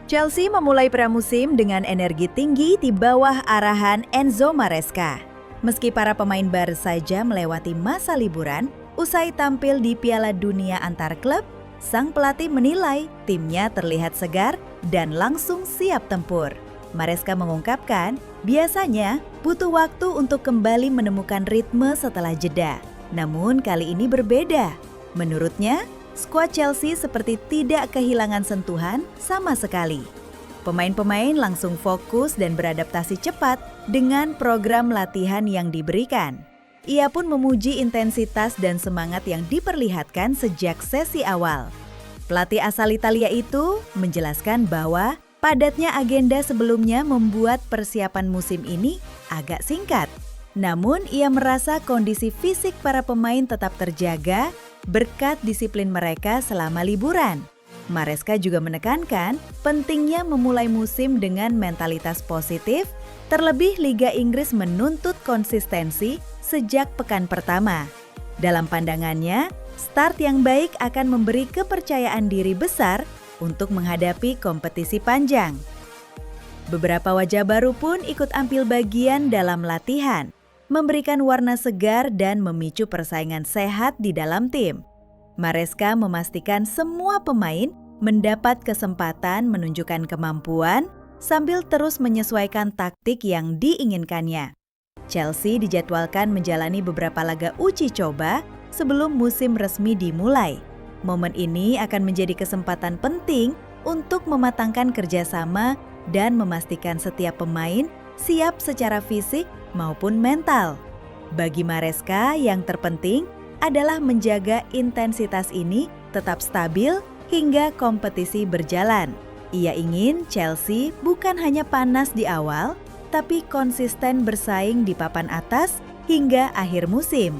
Chelsea memulai pramusim dengan energi tinggi di bawah arahan Enzo Maresca. Meski para pemain baru saja melewati masa liburan, usai tampil di Piala Dunia antar klub, sang pelatih menilai timnya terlihat segar dan langsung siap tempur. Maresca mengungkapkan, biasanya butuh waktu untuk kembali menemukan ritme setelah jeda. Namun kali ini berbeda. Menurutnya, skuad Chelsea seperti tidak kehilangan sentuhan sama sekali. Pemain-pemain langsung fokus dan beradaptasi cepat dengan program latihan yang diberikan. Ia pun memuji intensitas dan semangat yang diperlihatkan sejak sesi awal. Pelatih asal Italia itu menjelaskan bahwa padatnya agenda sebelumnya membuat persiapan musim ini agak singkat. Namun ia merasa kondisi fisik para pemain tetap terjaga berkat disiplin mereka selama liburan. Maresca juga menekankan pentingnya memulai musim dengan mentalitas positif, terlebih Liga Inggris menuntut konsistensi sejak pekan pertama. Dalam pandangannya, start yang baik akan memberi kepercayaan diri besar untuk menghadapi kompetisi panjang. Beberapa wajah baru pun ikut ambil bagian dalam latihan, memberikan warna segar dan memicu persaingan sehat di dalam tim. Maresca memastikan semua pemain mendapat kesempatan menunjukkan kemampuan sambil terus menyesuaikan taktik yang diinginkannya. Chelsea dijadwalkan menjalani beberapa laga uji coba sebelum musim resmi dimulai. Momen ini akan menjadi kesempatan penting untuk mematangkan kerjasama dan memastikan setiap pemain siap secara fisik maupun mental. Bagi Maresca, yang terpenting adalah menjaga intensitas ini tetap stabil hingga kompetisi berjalan. Ia ingin Chelsea bukan hanya panas di awal, tapi konsisten bersaing di papan atas hingga akhir musim.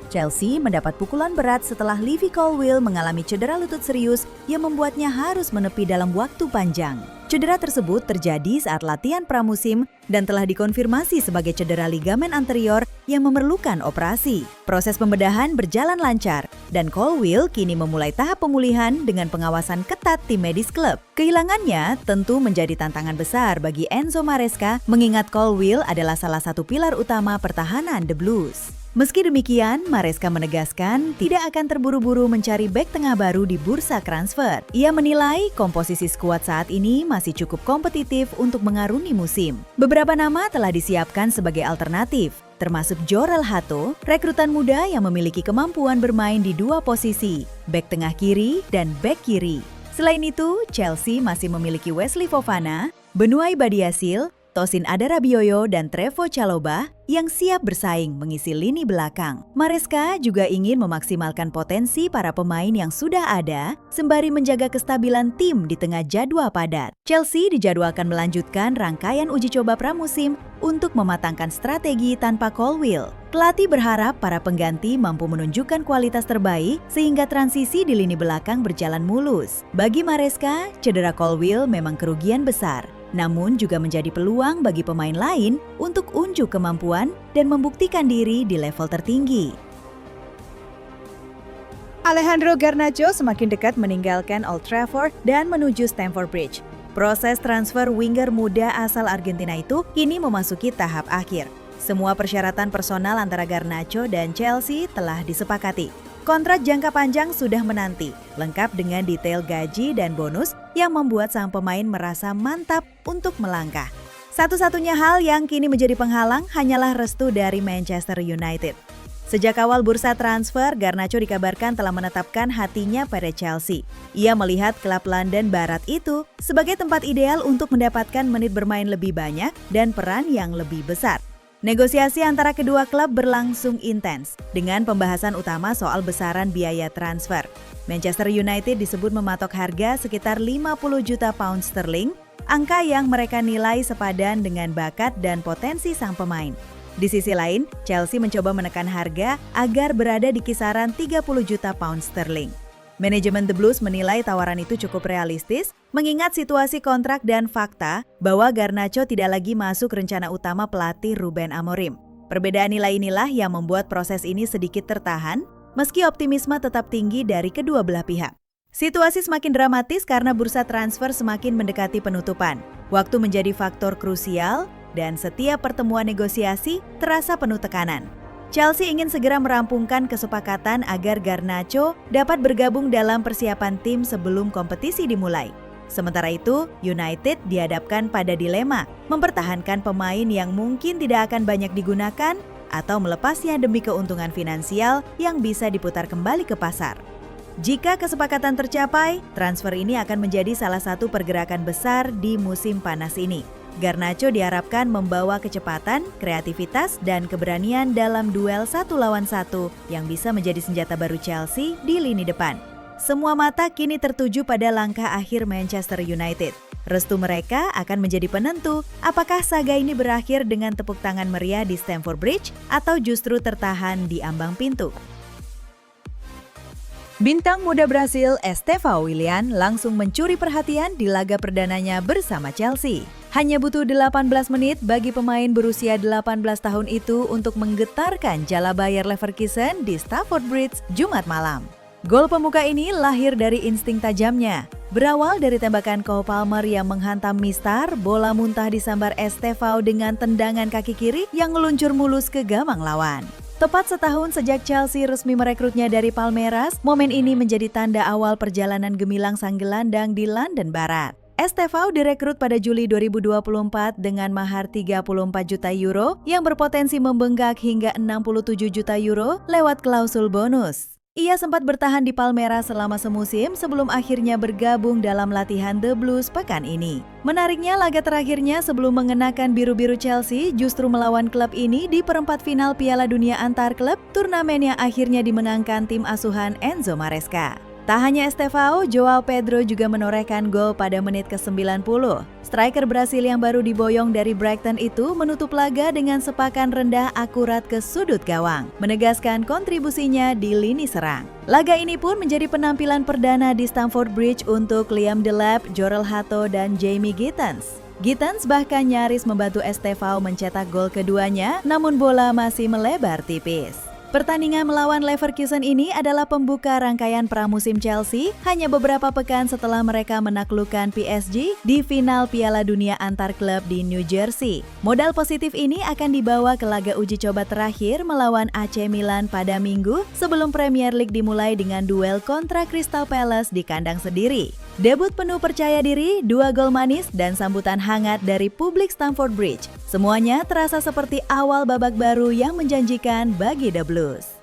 Chelsea mendapat pukulan berat setelah Levi Colwill mengalami cedera lutut serius yang membuatnya harus menepi dalam waktu panjang. Cedera tersebut terjadi saat latihan pramusim dan telah dikonfirmasi sebagai cedera ligamen anterior yang memerlukan operasi. Proses pembedahan berjalan lancar dan Colwill kini memulai tahap pemulihan dengan pengawasan ketat tim medis klub. Kehilangannya tentu menjadi tantangan besar bagi Enzo Maresca mengingat Colwill adalah salah satu pilar utama pertahanan The Blues. Meski demikian, Maresca menegaskan tidak akan terburu-buru mencari bek tengah baru di bursa transfer. Ia menilai komposisi skuad saat ini masih cukup kompetitif untuk mengarungi musim. Beberapa nama telah disiapkan sebagai alternatif, termasuk Jorel Hato, rekrutan muda yang memiliki kemampuan bermain di dua posisi, bek tengah kiri dan bek kiri. Selain itu, Chelsea masih memiliki Wesley Fofana, Benoit Badiashile, Tosin Adarabioyo dan Trevoh Chalobah yang siap bersaing mengisi lini belakang. Maresca juga ingin memaksimalkan potensi para pemain yang sudah ada sembari menjaga kestabilan tim di tengah jadwal padat. Chelsea dijadwalkan melanjutkan rangkaian uji coba pramusim untuk mematangkan strategi tanpa Colwill. Pelatih berharap para pengganti mampu menunjukkan kualitas terbaik sehingga transisi di lini belakang berjalan mulus. Bagi Maresca, cedera Colwill memang kerugian besar. Namun juga menjadi peluang bagi pemain lain untuk unjuk kemampuan dan membuktikan diri di level tertinggi. Alejandro Garnacho semakin dekat meninggalkan Old Trafford dan menuju Stamford Bridge. Proses transfer winger muda asal Argentina itu kini memasuki tahap akhir. Semua persyaratan personal antara Garnacho dan Chelsea telah disepakati. Kontrak jangka panjang sudah menanti, lengkap dengan detail gaji dan bonus yang membuat sang pemain merasa mantap untuk melangkah. Satu-satunya hal yang kini menjadi penghalang hanyalah restu dari Manchester United. Sejak awal bursa transfer, Garnacho dikabarkan telah menetapkan hatinya pada Chelsea. Ia melihat klub London Barat itu sebagai tempat ideal untuk mendapatkan menit bermain lebih banyak dan peran yang lebih besar. Negosiasi antara kedua klub berlangsung intens dengan pembahasan utama soal besaran biaya transfer. Manchester United disebut mematok harga sekitar 50 juta pound sterling, angka yang mereka nilai sepadan dengan bakat dan potensi sang pemain. Di sisi lain, Chelsea mencoba menekan harga agar berada di kisaran 30 juta pound sterling. Manajemen The Blues menilai tawaran itu cukup realistis, mengingat situasi kontrak dan fakta bahwa Garnacho tidak lagi masuk rencana utama pelatih Ruben Amorim. Perbedaan nilai inilah yang membuat proses ini sedikit tertahan, meski optimisme tetap tinggi dari kedua belah pihak. Situasi semakin dramatis karena bursa transfer semakin mendekati penutupan. Waktu menjadi faktor krusial, dan setiap pertemuan negosiasi terasa penuh tekanan. Chelsea ingin segera merampungkan kesepakatan agar Garnacho dapat bergabung dalam persiapan tim sebelum kompetisi dimulai. Sementara itu, United dihadapkan pada dilema, mempertahankan pemain yang mungkin tidak akan banyak digunakan atau melepasnya demi keuntungan finansial yang bisa diputar kembali ke pasar. Jika kesepakatan tercapai, transfer ini akan menjadi salah satu pergerakan besar di musim panas ini. Garnacho diharapkan membawa kecepatan, kreativitas, dan keberanian dalam duel 1 lawan 1 yang bisa menjadi senjata baru Chelsea di lini depan. Semua mata kini tertuju pada langkah akhir Manchester United. Restu mereka akan menjadi penentu apakah saga ini berakhir dengan tepuk tangan meriah di Stamford Bridge atau justru tertahan di ambang pintu. Bintang muda Brasil Estevão Willian langsung mencuri perhatian di laga perdananya bersama Chelsea. Hanya butuh 18 menit bagi pemain berusia 18 tahun itu untuk menggetarkan jala Bayer Leverkusen di Stamford Bridge Jumat malam. Gol pemuka ini lahir dari insting tajamnya. Berawal dari tembakan Cole Palmer yang menghantam mistar, bola muntah disambar Estevão dengan tendangan kaki kiri yang meluncur mulus ke gawang lawan. Tepat setahun sejak Chelsea resmi merekrutnya dari Palmeiras, momen ini menjadi tanda awal perjalanan gemilang sang gelandang di London Barat. Estevão direkrut pada Juli 2024 dengan mahar 34 juta euro yang berpotensi membengkak hingga 67 juta euro lewat klausul bonus. Ia sempat bertahan di Palmeiras selama semusim sebelum akhirnya bergabung dalam latihan The Blues pekan ini. Menariknya, laga terakhirnya sebelum mengenakan biru-biru Chelsea justru melawan klub ini di perempat final Piala Dunia antar klub, turnamen yang akhirnya dimenangkan tim asuhan Enzo Maresca. Tak hanya Estevão, João Pedro juga menorehkan gol pada menit ke-90. Striker Brasil yang baru diboyong dari Brighton itu menutup laga dengan sepakan rendah akurat ke sudut gawang, menegaskan kontribusinya di lini serang. Laga ini pun menjadi penampilan perdana di Stamford Bridge untuk Liam Delap, Jorel Hato, dan Jamie Gittens. Gittens bahkan nyaris membantu Estevão mencetak gol keduanya, namun bola masih melebar tipis. Pertandingan melawan Leverkusen ini adalah pembuka rangkaian pramusim Chelsea hanya beberapa pekan setelah mereka menaklukkan PSG di final Piala Dunia antar klub di New Jersey. Modal positif ini akan dibawa ke laga uji coba terakhir melawan AC Milan pada Minggu sebelum Premier League dimulai dengan duel kontra Crystal Palace di kandang sendiri. Debut penuh percaya diri, 2 gol manis, dan sambutan hangat dari publik Stamford Bridge. Semuanya terasa seperti awal babak baru yang menjanjikan bagi The Blues.